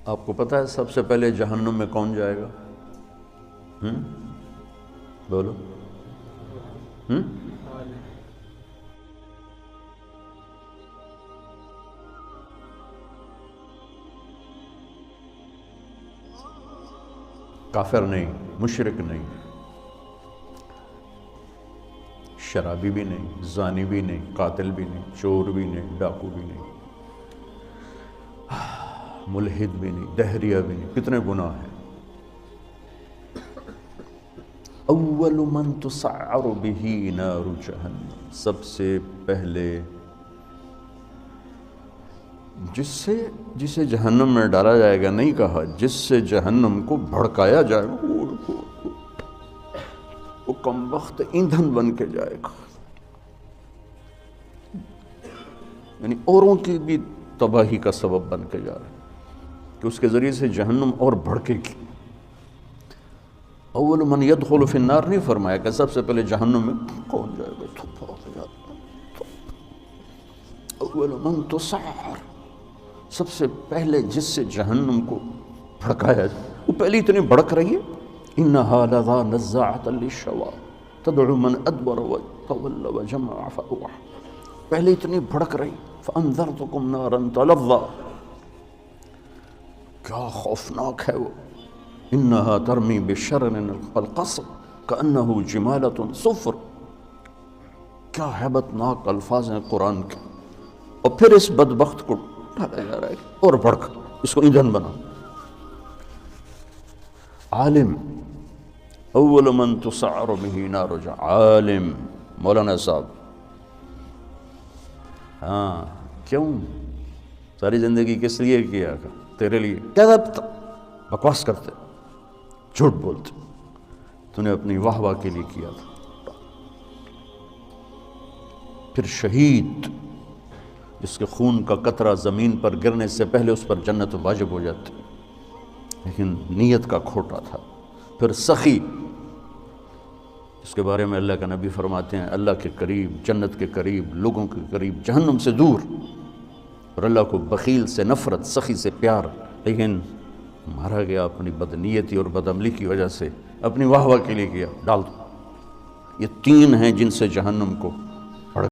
آپ کو پتہ ہے سب سے پہلے جہنم میں کون جائے گا؟ بولو۔ کافر نہیں، مشرک نہیں، شرابی بھی نہیں، زانی بھی نہیں، قاتل بھی نہیں، چور بھی نہیں، ڈاکو بھی نہیں، ملحد بھی نہیں، دہریہ بھی نہیں، کتنے گناہ ہیں۔ اول من تسعر بہ نار جہنم، سب سے پہلے جسے جہنم میں ڈالا جائے گا، نہیں کہا جس سے جہنم کو بھڑکایا جائے گا، وہ کم وقت ایندھن بن کے جائے گا، یعنی اوروں کی بھی تباہی کا سبب بن کے جا رہا ہے کہ اس کے ذریعے سے جہنم اور بھڑکے گی۔ اول من يدخل فی النار نہیں فرمایا کہ سب سے پہلے جہنم میں کون جائے گا، اول من تسعر، سب سے پہلے جس سے جہنم کو بھڑکایا جائے، وہ پہلے اتنی بھڑک رہی ہے، انہا لظی نزاعۃ للشویٰ تدعو من ادبر وتولى وجمع فاوعى، پہلے اتنی بھڑک رہی، فانذرتکم نارا تلظی، کیا خوفناک ہے وہ، انہا ترمی بشرر القصر کانہ جمالۃ صفر، کیا ہیبت ناک الفاظ ہیں قرآن کے، اور پھر اس بدبخت کو ڈالا جا رہا ہے اور بھڑک، اس کو ایندھن بنا۔ عالم، اول من تسعر بہ نار جہنم، عالم، مولانا صاحب، ہاں کیوں ساری زندگی کس لیے کیا؟ تیرے لیے، کذبت، بکواس کرتے، جھوٹ بولتے، تو نے اپنی واہ واہ کے لیے کیا تھا۔ پھر شہید، جس کے خون کا قطرہ زمین پر گرنے سے پہلے اس پر جنت واجب ہو جاتی، لیکن نیت کا کھوٹا تھا۔ پھر سخی، جس کے بارے میں اللہ کا نبی فرماتے ہیں اللہ کے قریب، جنت کے قریب، لوگوں کے قریب، جہنم سے دور، اور اللہ کو بخیل سے نفرت، سخی سے پیار، لیکن مارا گیا اپنی بدنیتی اور بدعملی کی وجہ سے، اپنی واہ واہ کے لیے کیا، ڈال دو۔ یہ تین ہیں جن سے جہنم کو